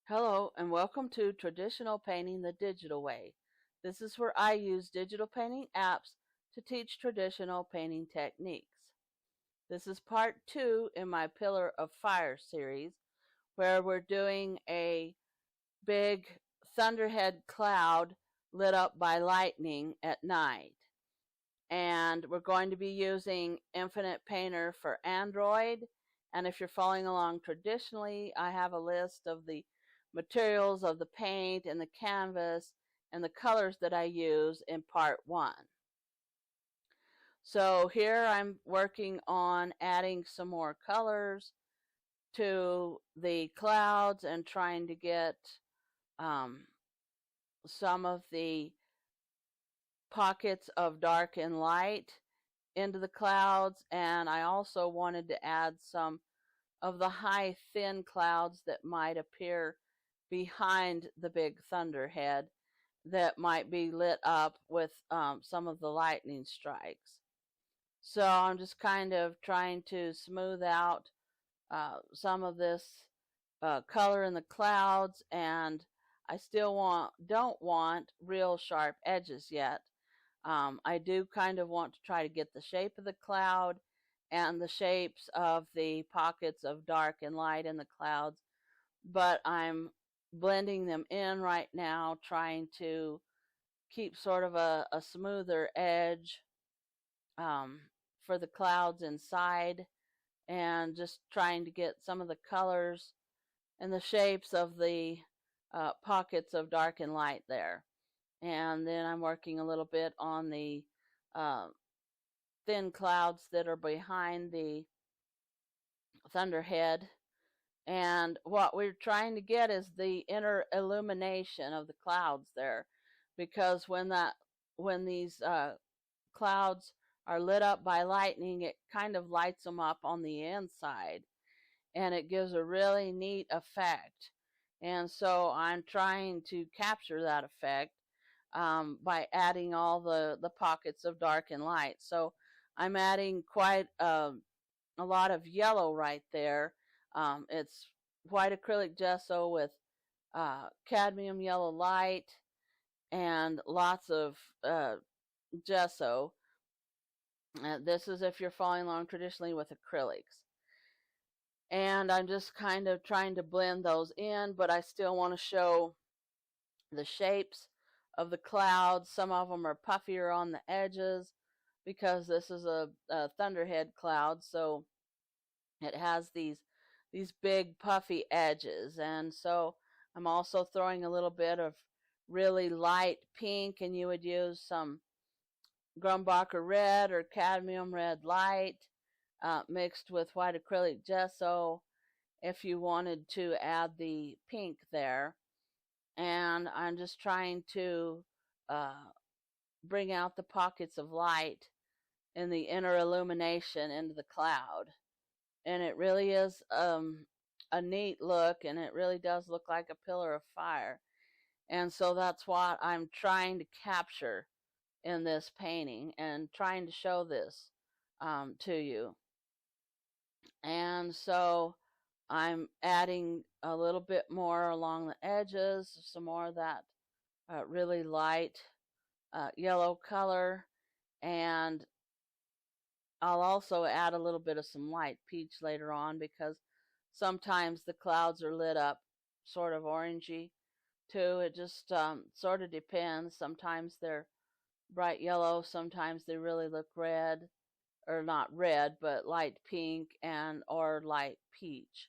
Hello and welcome to Traditional Painting the Digital Way. This is where I use digital painting apps to teach traditional painting techniques. This is part 2 in my Pillar of Fire series, where we're doing a big thunderhead cloud lit up by lightning at night. And we're going to be using Infinite Painter for Android. And if you're following along traditionally, I have a list of the materials of the paint and the canvas and the colors that I use in part 1. So here I'm working on adding some more colors to the clouds and trying to get some of the pockets of dark and light into the clouds, and I also wanted to add some of the high thin clouds that might appear behind the big thunderhead that might be lit up with some of the lightning strikes. So I'm just kind of trying to smooth out some of this color in the clouds, and I still don't want real sharp edges yet. I do kind of want to try to get the shape of the cloud and the shapes of the pockets of dark and light in the clouds, but I'm blending them in right now, trying to keep sort of a smoother edge for the clouds inside, and just trying to get some of the colors and the shapes of the pockets of dark and light there. And then I'm working a little bit on the thin clouds that are behind the thunderhead. And what we're trying to get is the inner illumination of the clouds there, because when these clouds are lit up by lightning, it kind of lights them up on the inside, and it gives a really neat effect. And so I'm trying to capture that effect by adding all the pockets of dark and light. So I'm adding quite a lot of yellow right there. It's white acrylic gesso with cadmium yellow light and lots of gesso. This is if you're following along traditionally with acrylics. And I'm just kind of trying to blend those in, but I still want to show the shapes of the clouds. Some of them are puffier on the edges because this is a thunderhead cloud, so it has these big puffy edges. And so I'm also throwing a little bit of really light pink, and you would use some Grumbacher red or cadmium red light mixed with white acrylic gesso if you wanted to add the pink there. And I'm just trying to bring out the pockets of light in the inner illumination into the cloud. And it really is a neat look, and it really does look like a pillar of fire. And so that's what I'm trying to capture in this painting and trying to show this to you. And so I'm adding a little bit more along the edges, some more of that really light yellow color, and I'll also add a little bit of some light peach later on, because sometimes the clouds are lit up sort of orangey too. It just sort of depends. Sometimes they're bright yellow, sometimes they really look red, or not red, but light pink and or light peach.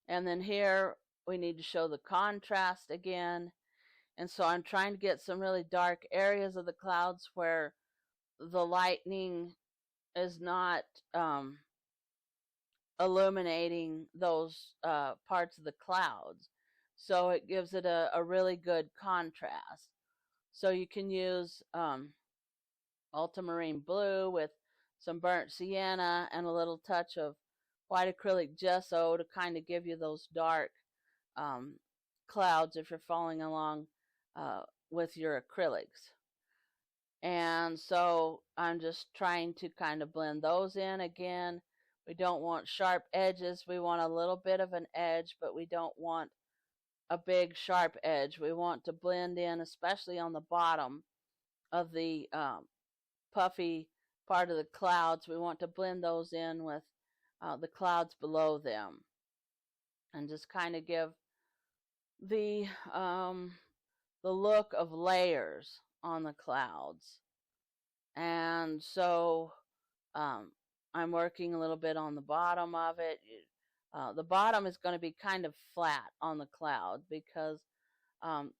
And then here we need to show the contrast again. And so I'm trying to get some really dark areas of the clouds where the lightning is not illuminating those parts of the clouds. So it gives it a really good contrast. So you can use ultramarine blue with some burnt sienna and a little touch of white acrylic gesso to kind of give you those dark clouds if you're following along with your acrylics. And so I'm just trying to kind of blend those in again. We don't want sharp edges. We want a little bit of an edge, but we don't want a big sharp edge. We want to blend in, especially on the bottom of the puffy part of the clouds. We want to blend those in with the clouds below them, and just kind of give the the look of layers on the clouds. And so I'm working a little bit on the bottom of it. The bottom is going to be kind of flat on the cloud because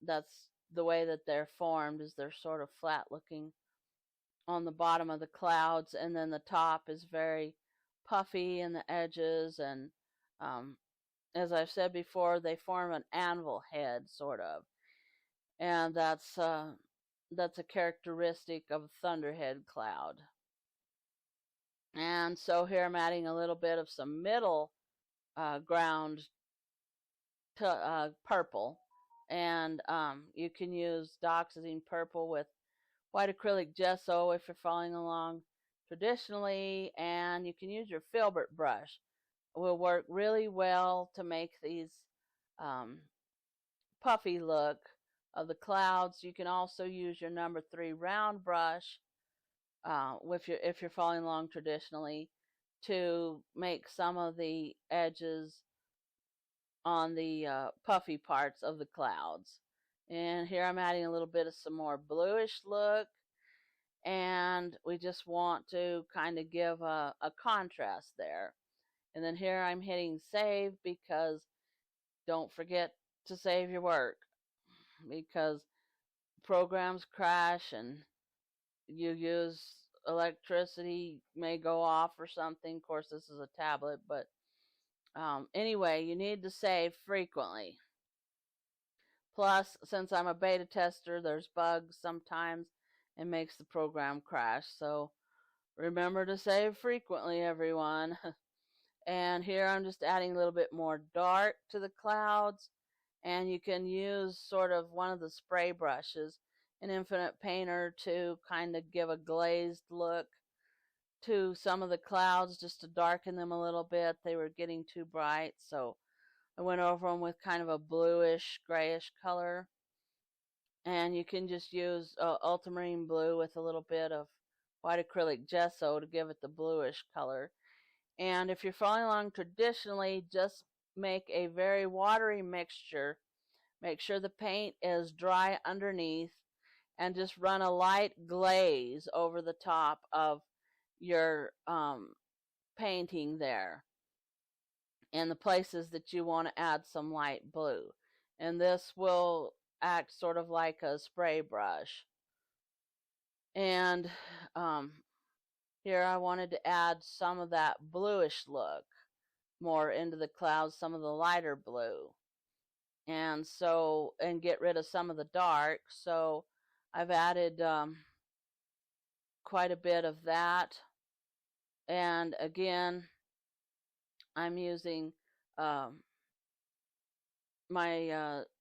that's the way that they're formed, is they're sort of flat looking on the bottom of the clouds, and then the top is very puffy in the edges, and um, as I've said before, they form an anvil head sort of, and that's a characteristic of a thunderhead cloud. And so here I'm adding a little bit of some middle ground to purple, and you can use dioxazine purple with white acrylic gesso if you're following along traditionally, and you can use your filbert brush. It will work really well to make these um, puffy look of the clouds. You can also use your number 3 round brush if you're following along traditionally, to make some of the edges on the puffy parts of the clouds. And here I'm adding a little bit of some more bluish look, and we just want to kind of give a contrast there. And then here I'm hitting save, because don't forget to save your work, because programs crash and you use electricity, may go off or something. Of course, this is a tablet, but anyway, you need to save frequently. Plus, since I'm a beta tester, there's bugs sometimes and makes the program crash. So remember to save frequently, everyone. And here I'm just adding a little bit more dark to the clouds, and you can use sort of one of the spray brushes, an Infinite Painter, to kind of give a glazed look to some of the clouds, just to darken them a little bit. They were getting too bright, so I went over them with kind of a bluish, grayish color. And you can just use ultramarine blue with a little bit of white acrylic gesso to give it the bluish color. And if you're following along traditionally, just make a very watery mixture. Make sure the paint is dry underneath, and just run a light glaze over the top of your painting there in the places that you want to add some light blue. And this will act sort of like a spray brush. And here I wanted to add some of that bluish look more into the clouds, some of the lighter blue, and get rid of some of the dark. So I've added quite a bit of that. And again, I'm using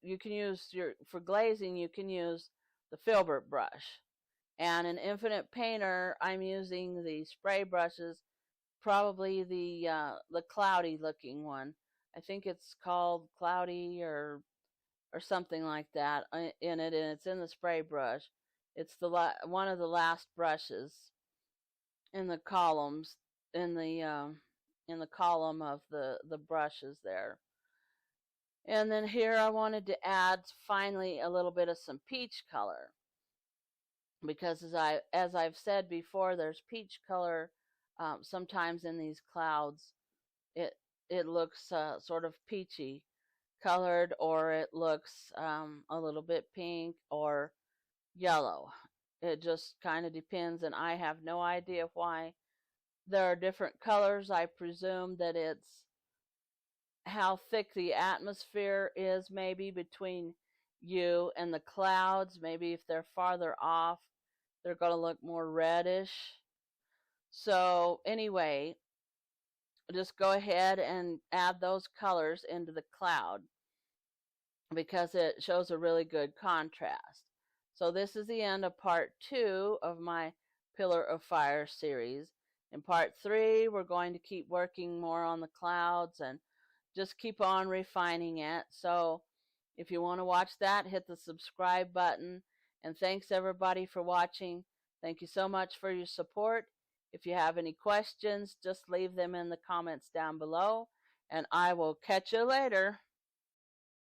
you can use for glazing, you can use the filbert brush. And an Infinite Painter, I'm using the spray brushes, probably the cloudy looking one. I think it's called Cloudy or something like that in it, and it's in the spray brush. It's one of the last brushes in the columns, in the column of the brushes there. And then here I wanted to add finally a little bit of some peach color, because as I've said before, there's peach color sometimes in these clouds. It looks sort of peachy colored, or it looks a little bit pink or yellow. It just kind of depends, and I have no idea why there are different colors. I presume that it's how thick the atmosphere is, maybe between you and the clouds. Maybe if they're farther off, they're going to look more reddish. So anyway, just go ahead and add those colors into the cloud, because it shows a really good contrast. So this is the end of part 2 of my Pillar of Fire series. In part 3, we're going to keep working more on the clouds and just keep on refining it. So If you want to watch that, hit the subscribe button. And thanks everybody for watching. Thank you so much for your support. If you have any questions, just leave them in the comments down below, and I will catch you later.